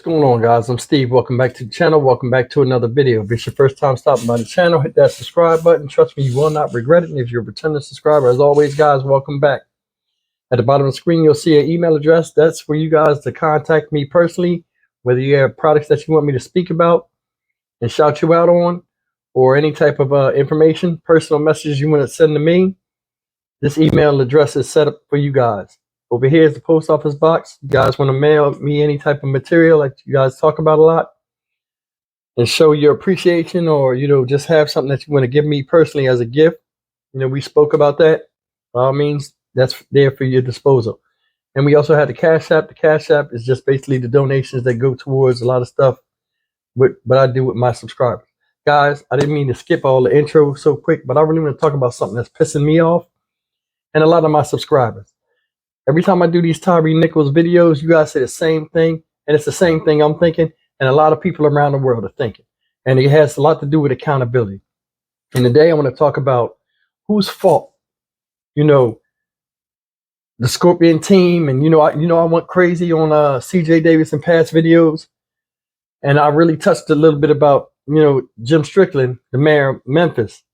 What's going on, guys? I'm Steve. Welcome back to the channel. Welcome back to another video. If it's your first time stopping by the channel, hit that subscribe button. Trust me, you will not regret it. And if you're a returning subscriber, as always, guys, welcome back. At the bottom of the screen, you'll see an email address. That's for you guys to contact me personally, whether you have products that you want me to speak about and shout you out on, or any type of information, personal messages you want to send to me. This email address is set up for you guys. Over here is the post office box. You guys want to mail me any type of material like you guys talk about a lot and show your appreciation, or, just have something that you want to give me personally as a gift. We spoke about that. By all means, that's there for your disposal. And we also had the Cash App. The Cash App is just basically the donations that go towards a lot of stuff what I do with my subscribers. Guys, I didn't mean to skip all the intro so quick, but I really want to talk about something that's pissing me off and a lot of my subscribers. Every time I do these Tyree Nichols videos, you guys say the same thing, and it's the same thing I'm thinking, and a lot of people around the world are thinking. And it has a lot to do with accountability. And today I want to talk about whose fault, the Scorpion team, and I went crazy on CJ Davis in past videos, and I really touched a little bit about Jim Strickland, the mayor of Memphis,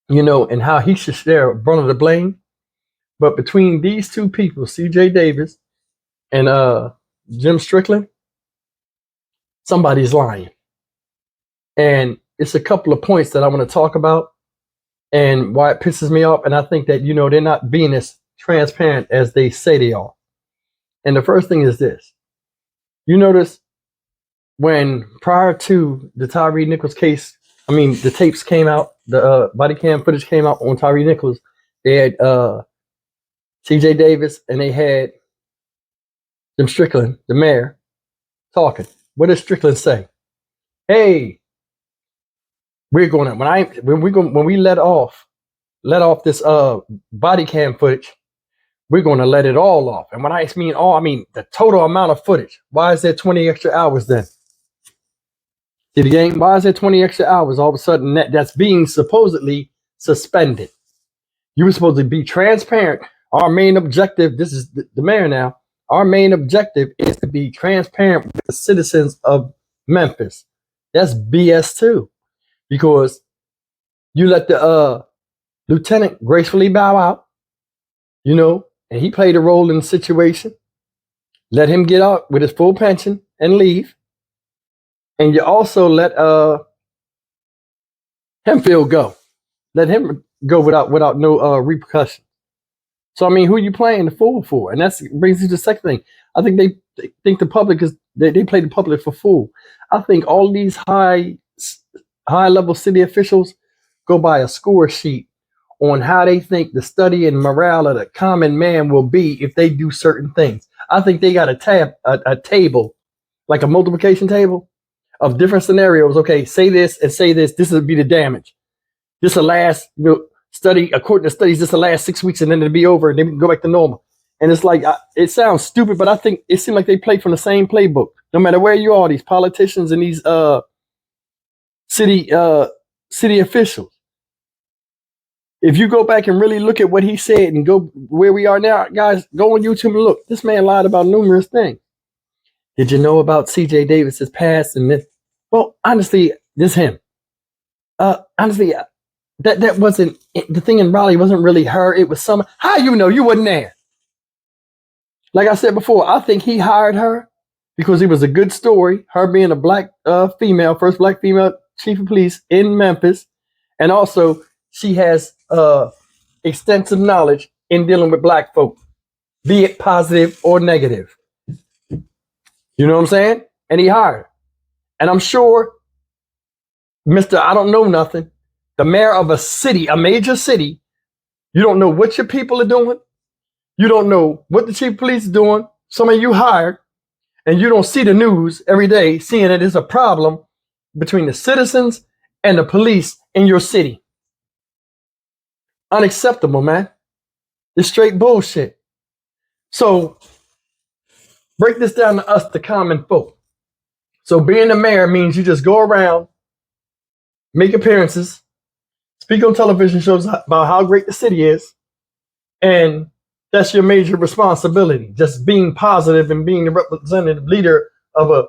and how he should share brunt of the blame. But between these two people, CJ Davis and Jim Strickland, somebody's lying. And it's a couple of points that I want to talk about and why it pisses me off. And I think that, they're not being as transparent as they say they are. And the first thing is this. You notice when prior to the Tyree Nichols case, the tapes came out, the body cam footage came out on Tyree Nichols, they had CJ Davis and they had Jim Strickland, the mayor, talking. What does Strickland say? Hey, we're going to when we let off this body cam footage, we're going to let it all off. And when I mean all, I mean the total amount of footage. Why is there 20 extra hours then? See the game? Why is there 20 extra hours all of a sudden that's being supposedly suspended? You were supposed to be transparent. Our main objective, this is the mayor now, our main objective is to be transparent with the citizens of Memphis. That's BS too, because you let the lieutenant gracefully bow out, and he played a role in the situation. Let him get out with his full pension and leave. And you also let Hempfield go. Let him go without no repercussion. So, who are you playing the fool for? And that brings you to the second thing. I think they think the public they play the public for fool. I think all these high level city officials go by a score sheet on how they think the study and morale of the common man will be if they do certain things. I think they got a table, like a multiplication table of different scenarios. Okay, say this and say this. This would be the damage. This will last, study, according to studies, this will last 6 weeks and then it'll be over and then we can go back to normal. And it's like, it sounds stupid, but I think it seems like they play from the same playbook. No matter where you are, these politicians and these city officials. If you go back and really look at what he said and go where we are now, guys, go on YouTube and look. This man lied about numerous things. Did you know about CJ Davis's past? And this? Well, honestly, this him. Honestly, that wasn't the thing in Raleigh. Wasn't really her. It was some. How you wasn't there? Like I said before, I think he hired her because it was a good story. Her being a black female, first black female chief of police in Memphis, and also she has extensive knowledge in dealing with black folk, be it positive or negative. You know what I'm saying? And he hired her. And I'm sure, Mr. I don't know nothing, the mayor of a city, a major city, you don't know what your people are doing. You don't know what the chief of police is doing. Some of you hired, and you don't see the news every day, seeing that there's a problem between the citizens and the police in your city. Unacceptable, man. It's straight bullshit. So break this down to us, the common folk. So being the mayor means you just go around, make appearances, speak on television shows about how great the city is, and that's your major responsibility. Just being positive and being the representative leader of a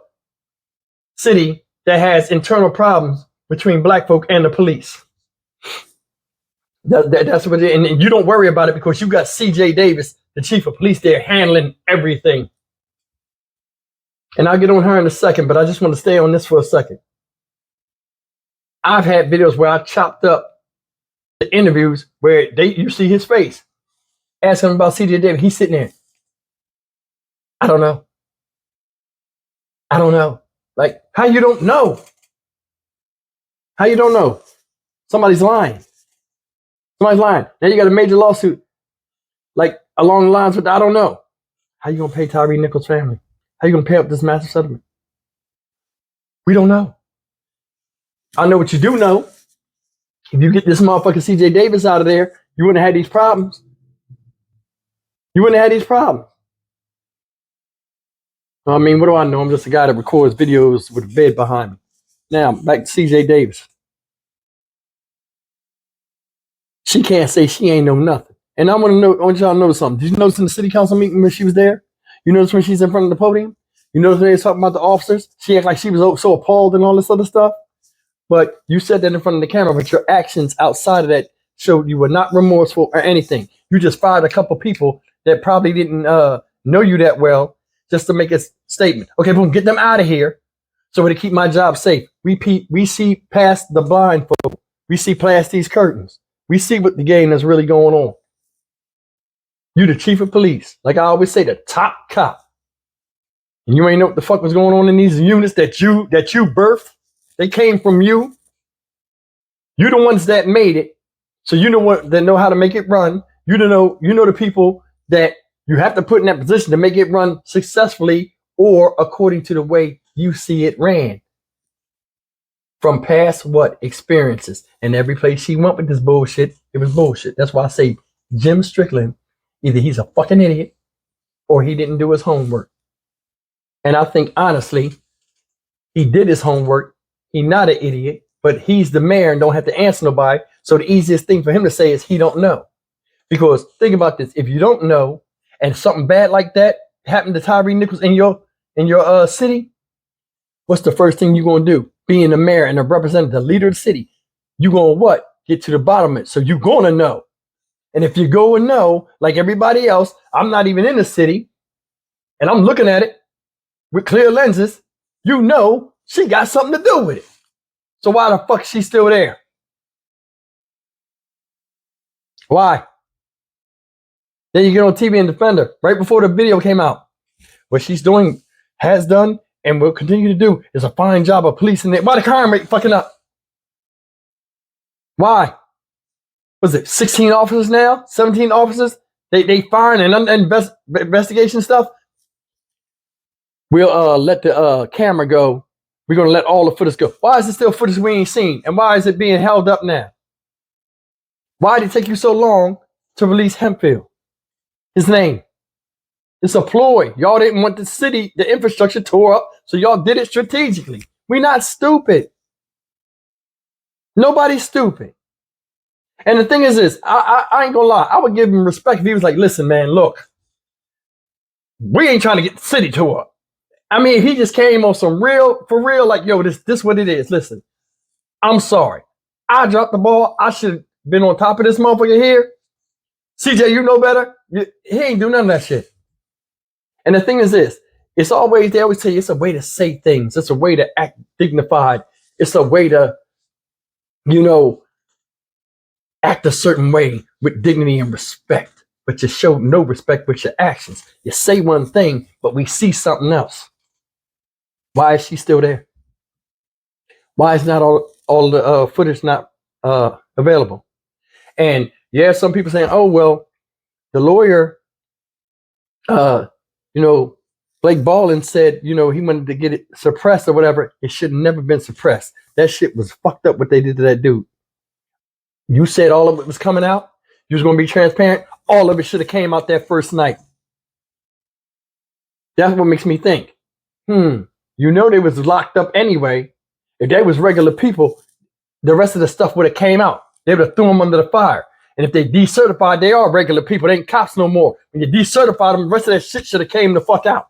city that has internal problems between black folk and the police. That's what it is. And you don't worry about it because you got CJ Davis, the chief of police there, handling everything. And I'll get on her in a second, but I just want to stay on this for a second. I've had videos where I chopped up the interviews where you see his face. Ask him about CJ Davis. He's sitting there. I don't know. Like, how you don't know? How you don't know? Somebody's lying. Now you got a major lawsuit, like along the lines with I don't know. How you gonna pay Tyree Nichols' family? How you gonna pay up this massive settlement? We don't know. I know what you do know. If you get this motherfucker CJ Davis out of there, you wouldn't have had these problems. I mean, what do I know? I'm just a guy that records videos with a bed behind me. Now, back to CJ Davis. She can't say she ain't know nothing. And I want y'all to know something. Did you notice in the city council meeting when she was there? You notice when she's in front of the podium? You notice when they were talking about the officers? She acted like she was so appalled and all this other stuff. But you said that in front of the camera, but your actions outside of that showed you were not remorseful or anything. You just fired a couple people that probably didn't know you that well just to make a statement. Okay, boom, get them out of here so to keep my job safe. We see past the blindfold. We see past these curtains. We see what the game is really going on. You the chief of police. Like I always say, the top cop. And you ain't know what the fuck was going on in these units that you birthed. They came from you. You the ones that made it. So you know how to make it run. You know the people that you have to put in that position to make it run successfully or according to the way you see it ran. From past experiences. And every place she went with this bullshit, it was bullshit. That's why I say Jim Strickland, either he's a fucking idiot or he didn't do his homework. And I think honestly, he did his homework. He's not an idiot, but he's the mayor and don't have to answer nobody. So the easiest thing for him to say is he don't know. Because think about this. If you don't know and something bad like that happened to Tyree Nichols in your city, what's the first thing you're going to do? Being the mayor and a representative, the leader of the city, you going to get to the bottom of it. So you're going to know. And if you go and know, like everybody else, I'm not even in the city and I'm looking at it with clear lenses, you know she got something to do with it. So why the fuck is she still there? Why? Then you get on TV and defend her right before the video came out. What she's doing, has done, and will continue to do is a fine job of policing it. Why the crime rate fucking up? Why? Was it 16 officers now? 17 officers? They firing and investigation stuff? We'll let the camera go. We're going to let all the footage go. Why is it still footage we ain't seen? And why is it being held up now? Why did it take you so long to release Hempfield? His name. It's a ploy. Y'all didn't want the city, the infrastructure tore up, so y'all did it strategically. We're not stupid. Nobody's stupid. And the thing is this, I ain't gonna lie, I would give him respect if he was like, listen, man, look, we ain't trying to get the city tore up. I mean, he just came on some for real, like, yo, this what it is. Listen, I'm sorry. I dropped the ball. I should have been on top of this motherfucker here. CJ, you know better. He ain't do none of that shit. And the thing is this, they always tell you it's a way to say things. It's a way to act dignified. It's a way to, act a certain way with dignity and respect. But you show no respect with your actions. You say one thing, but we see something else. Why is she still there? Why is not all the footage not available? And yeah, some people saying, oh, well, the lawyer, Blake Ballin said, he wanted to get it suppressed or whatever. It should have never been suppressed. That shit was fucked up what they did to that dude. You said all of it was coming out. You was going to be transparent. All of it should have came out that first night. That's what makes me think, they was locked up anyway. If they was regular people, the rest of the stuff would have came out. They would have threw them under the fire. And if they decertified, they are regular people. They ain't cops no more. When you decertify them, the rest of that shit should have came the fuck out.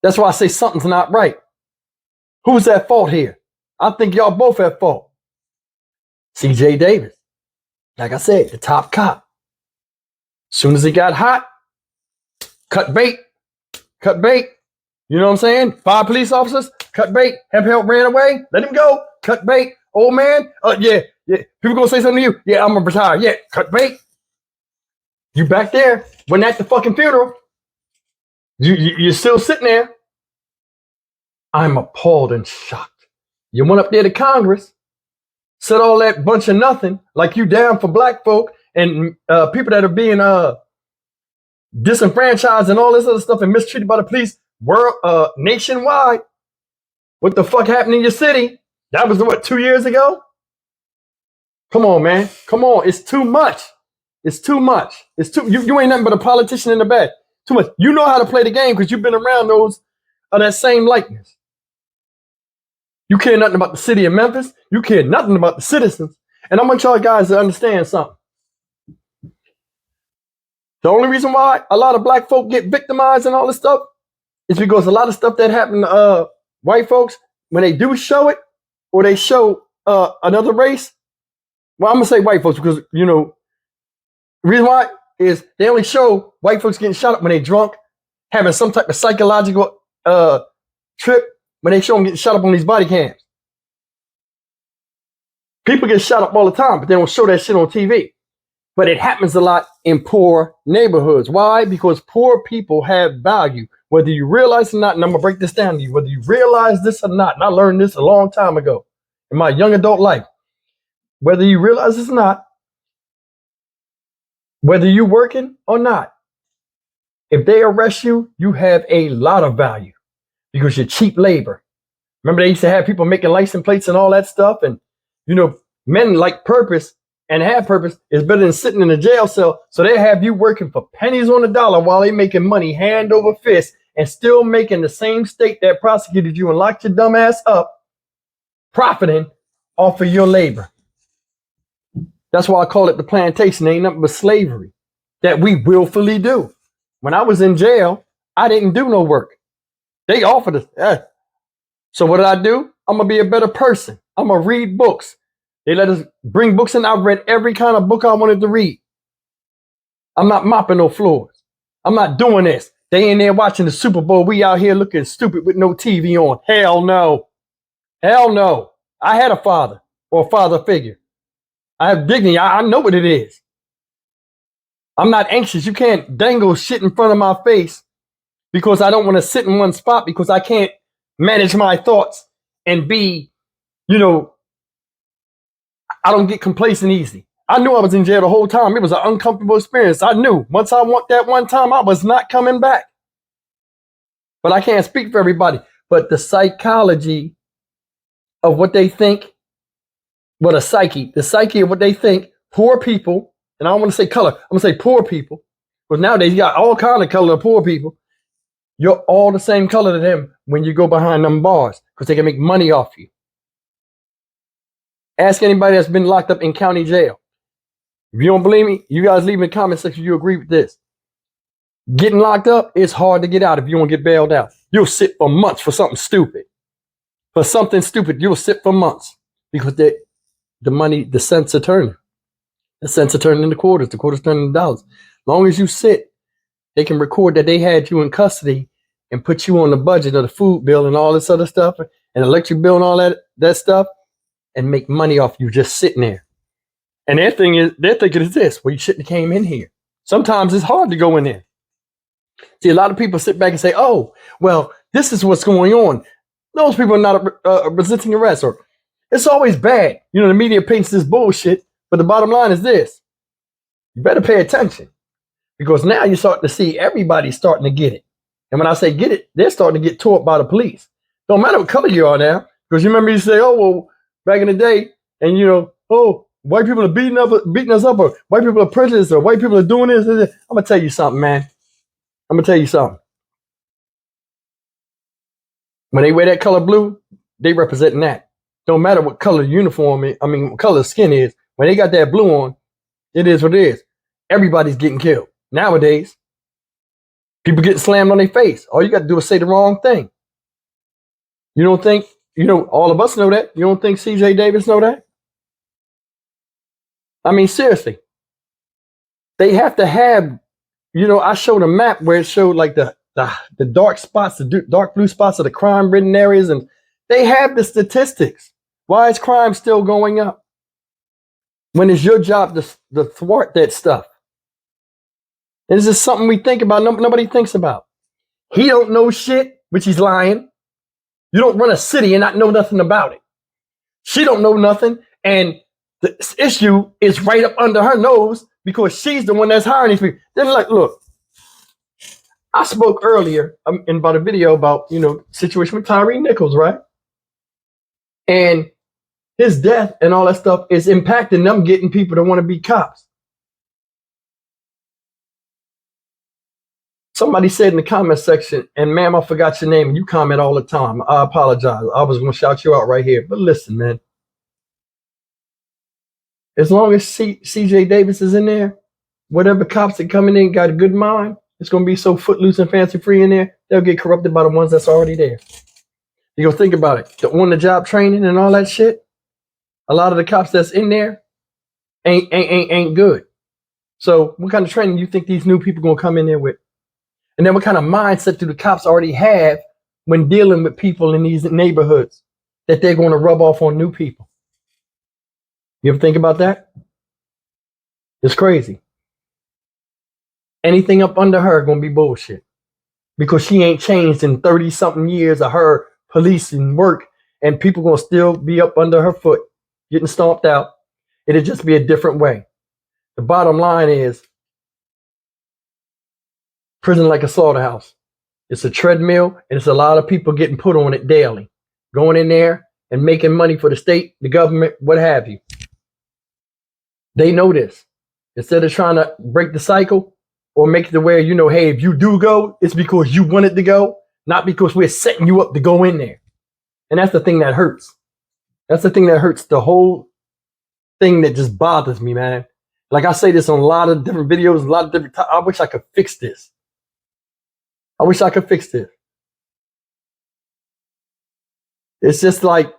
That's why I say something's not right. Who's at fault here? I think y'all both at fault. C.J. Davis, like I said, the top cop. Soon as it got hot, cut bait. You know what I'm saying? 5 police officers, cut bait. Have help ran away, let him go. Cut bait. Old man, yeah. People gonna say something to you. Yeah, I'm gonna retire. Yeah, cut bait. You back there, when at the fucking funeral, you're still sitting there. I'm appalled and shocked. You went up there to Congress, said all that bunch of nothing, like you down for black folk and people that are being disenfranchised and all this other stuff and mistreated by the police nationwide. What the fuck happened in your city? That was what, 2 years ago? Come on, man. Come on. It's too much. It's too much. You ain't nothing but a politician in the back. Too much. You know how to play the game because you've been around those of that same likeness. You care nothing about the city of Memphis. You care nothing about the citizens. And I want y'all guys to understand something. The only reason why a lot of black folk get victimized and all this stuff is because a lot of stuff that happened to white folks, when they do show it, or they show another race, well, I'm going to say white folks because, you know, the reason why is they only show white folks getting shot up when they drunk, having some type of psychological trip, when they show them getting shot up on these body cams. People get shot up all the time, but they don't show that shit on TV. But it happens a lot in poor neighborhoods. Why? Because poor people have value, whether you realize it or not. And I'm going to break this down to you, whether you realize this or not. And I learned this a long time ago in my young adult life. Whether you realize this or not, whether you're working or not, if they arrest you, you have a lot of value because you're cheap labor. Remember, they used to have people making license plates and all that stuff. And, you know, men like purpose and have purpose is better than sitting in a jail cell. So they have you working for pennies on the dollar while they making money hand over fist and still making the same state that prosecuted you and locked your dumb ass up, profiting off of your labor. That's why I call it the plantation. Ain't nothing but slavery that we willfully do. When I was in jail, I didn't do no work. They offered us. So what did I do? I'm going to be a better person. I'm going to read books. They let us bring books in. I've read every kind of book I wanted to read. I'm not mopping no floors. I'm not doing this. They in there watching the Super Bowl. We out here looking stupid with no TV on. Hell no. Hell no. I had a father or a father figure. I have dignity. I know what it is. I'm not anxious. You can't dangle shit in front of my face because I don't want to sit in one spot because I can't manage my thoughts and be, you know, I don't get complacent easy. I knew I was in jail the whole time. It was an uncomfortable experience. I knew once I went that one time, I was not coming back. But I can't speak for everybody. But the psychology of what they think, well, the psyche of what they think, poor people, and I don't want to say color, I'm going to say poor people, because nowadays you got all kind of color of poor people. You're all the same color to them when you go behind them bars because they can make money off you. Ask anybody that's been locked up in county jail. If you don't believe me, you guys leave in the comment section if you agree with this. Getting locked up, it's hard to get out if you don't get bailed out. You'll sit for months for something stupid. For something stupid, you'll sit for months because the money, the cents are turning. The cents are turning into quarters. The quarters turning into dollars. As long as you sit, they can record that they had you in custody and put you on the budget of the food bill and all this other stuff and electric bill and all that stuff and make money off you just sitting there. And their thinking is this, well, you shouldn't have came in here. Sometimes it's hard to go in there. See, a lot of people sit back and say, oh, well, this is what's going on. Those people are not resisting arrest, or it's always bad. You know, the media paints this bullshit, but the bottom line is this. You better pay attention because now you're starting to see everybody starting to get it. And when I say get it, they're starting to get tore up by the police. Don't matter what color you are now, because you remember you say, oh, well, back in the day, and you know, oh, white people are beating us up, or white people are prejudiced, or white people are doing this. I'm going to tell you something, man. I'm going to tell you something. When they wear that color blue, they representing that. Don't matter what color uniform is, what color skin is. When they got that blue on, it is what it is. Everybody's getting killed. Nowadays, people getting slammed on their face. All you got to do is say the wrong thing. You don't think You know, all of us know that. You don't think CJ Davis know that? I mean, seriously, they have to have, you know, I showed a map where it showed like the dark spots, the dark blue spots of the crime ridden areas, and they have the statistics. Why is crime still going up when it's your job to thwart that stuff? And this is something we think about, nobody thinks about. He don't know shit, which he's lying. You don't run a city and not know nothing about it. She don't know nothing, and the issue is right up under her nose because she's the one that's hiring these people. Then look, I spoke earlier in about a video about, you know, situation with Tyree Nichols, right? And his death and all that stuff is impacting them getting people to want to be cops. Somebody said in the comment section, and ma'am, I forgot your name, and you comment all the time. I apologize. I was going to shout you out right here. But listen, man. As long as CJ Davis is in there, whatever cops that coming in got a good mind, it's going to be so footloose and fancy free in there, they'll get corrupted by the ones that's already there. You go think about it. The on-the-job training and all that shit, a lot of the cops that's in there ain't good. So what kind of training do you think these new people going to come in there with? And then what kind of mindset do the cops already have when dealing with people in these neighborhoods that they're going to rub off on new people? You ever think about that? It's crazy. Anything up under her going to be bullshit because she ain't changed in 30-something years of her policing work, and people going to still be up under her foot, getting stomped out. It'll just be a different way. The bottom line is prison like a slaughterhouse. It's a treadmill, and it's a lot of people getting put on it daily, going in there and making money for the state, the government, what have you. They know this. Instead of trying to break the cycle or make it to where, you know, hey, if you do go, it's because you wanted to go, not because we're setting you up to go in there. And that's the thing that hurts. That's the thing that hurts. The whole thing that just bothers me, man. Like I say this on a lot of different videos, a lot of different I wish I could fix this. I wish I could fix this. It's just like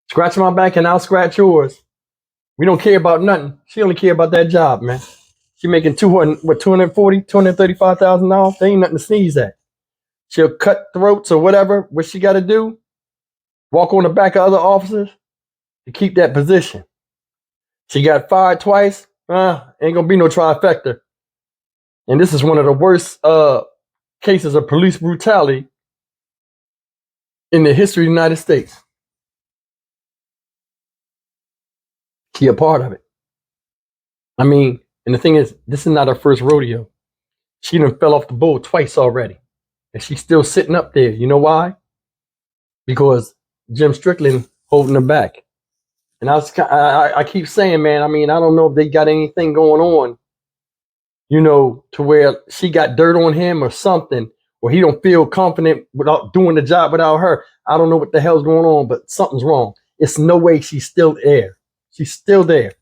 scratch my back and I'll scratch yours. We don't care about nothing. She only care about that job, man. She making $240,000, $235,000. There ain't nothing to sneeze at. She'll cut throats or whatever. What she got to do? Walk on the back of other officers to keep that position. She got fired twice. Ain't gonna be no trifecta. And this is one of the worst cases of police brutality in the history of the United States. She a part of it. I mean, and the thing is, this is not her first rodeo. She done fell off the bull twice already. And she's still sitting up there. You know why? Because Jim Strickland holding her back. And I keep saying, man, I mean, I don't know if they got anything going on, you know, to where she got dirt on him or something, or he don't feel confident without doing the job without her. I don't know what the hell's going on, but something's wrong. It's no way she's still there. She's still there.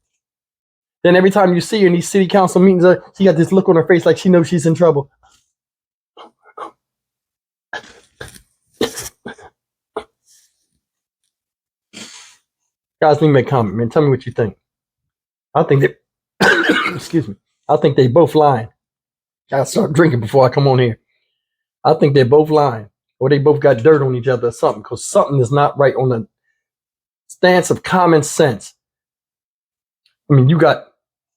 Then every time you see her in these city council meetings, she got this look on her face like she knows she's in trouble. Guys, leave me a comment, man. Tell me what you think. I think that, excuse me, I think they both lying. Gotta start drinking before I come on here. I think they're both lying, or they both got dirt on each other or something, because something is not right on the stance of common sense. I mean, you got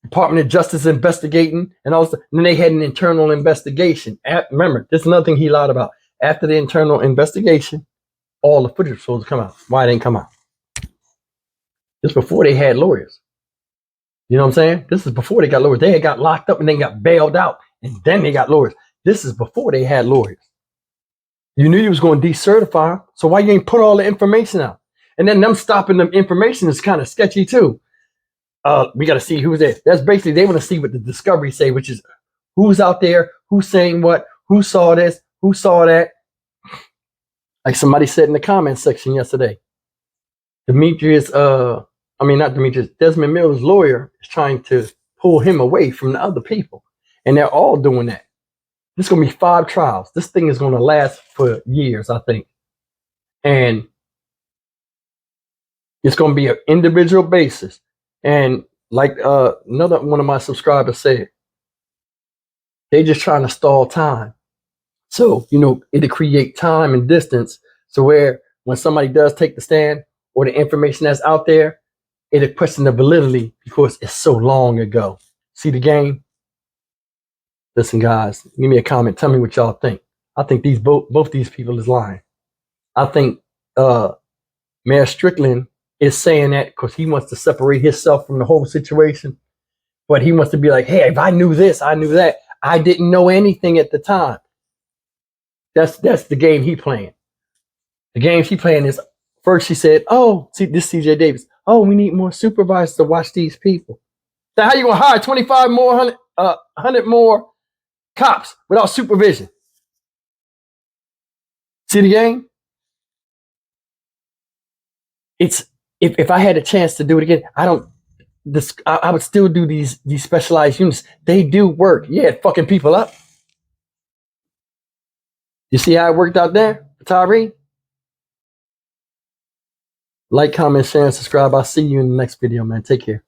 Department of Justice investigating and all this, and then they had an internal investigation. Remember, this is another thing he lied about. After the internal investigation, all the footage was supposed to come out. Why it didn't come out? This before they had lawyers. You know what I'm saying? This is before they got lawyers. They had got locked up and then got bailed out, and then they got lawyers. This is before they had lawyers. You knew you was going to decertify them, so why you ain't put all the information out? And then them stopping them information is kind of sketchy too. We got to see who's there. That's basically, they want to see what the discovery say, which is who's out there, who's saying what, who saw this, who saw that. Like somebody said in the comment section yesterday, Desmond Mills' lawyer is trying to pull him away from the other people. And they're all doing that. This is going to be 5 trials. This thing is going to last for years, I think. And It's going to be an individual basis. And like another one of my subscribers said, they just trying to stall time. So, it'll create time and distance. So where when somebody does take the stand or the information that's out there, it'll question the validity because it's so long ago. See the game? Listen, guys, give me a comment. Tell me what y'all think. I think both these people is lying. I think Mayor Strickland is saying that because he wants to separate himself from the whole situation. But he wants to be like, hey, if I knew this, I knew that. I didn't know anything at the time. That's the game he playing. The game she playing is, first she said, oh, see, this CJ Davis. Oh, we need more supervisors to watch these people. Now how you gonna hire 25 more, 100 more cops without supervision? See the game? It's if I had a chance to do it again, I would still do these specialized units. They do work. Yeah, fucking people up. You see how it worked out there, Tyree? Like, comment, share, and subscribe. I'll see you in the next video, man. Take care.